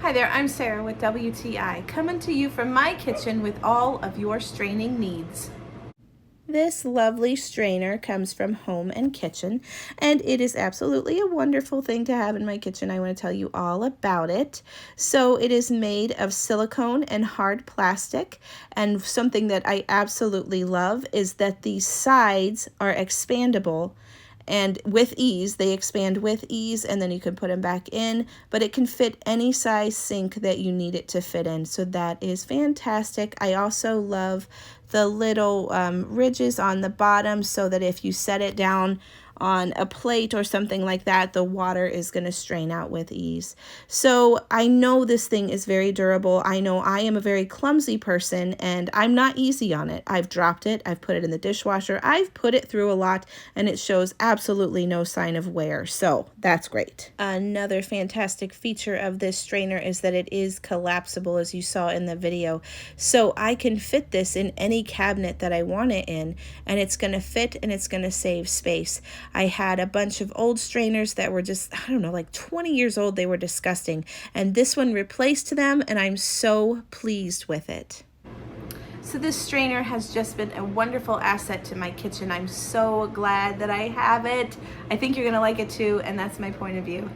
Hi there, I'm Sarah with WTI, coming to you from my kitchen with all of your straining needs. This lovely strainer comes from Home and Kitchen, and it is absolutely a wonderful thing to have in my kitchen. I want to tell you all about it. So it is made of silicone and hard plastic, and something that I absolutely love is that the sides are expandable. And with ease, they expand with ease, and then you can put them back in, but it can fit any size sink that you need it to fit in. So that is fantastic. I also love the little ridges on the bottom so that if you set it down on a plate or something like that, the water is going to strain out with ease. So I know this thing is very durable. I know I am a very clumsy person and I'm not easy on it. I've dropped it. I've put it in the dishwasher. I've put it through a lot and it shows absolutely no sign of wear. So that's great. Another fantastic feature of this strainer is that it is collapsible, as you saw in the video. So I can fit this in any cabinet that I want it in, and it's going to fit and it's going to save space. I had a bunch of old strainers that were just, I don't know, like 20 years old. They were disgusting. And this one replaced them, and I'm so pleased with it. So this strainer has just been a wonderful asset to my kitchen. I'm so glad that I have it. I think you're going to like it too, and that's my point of view.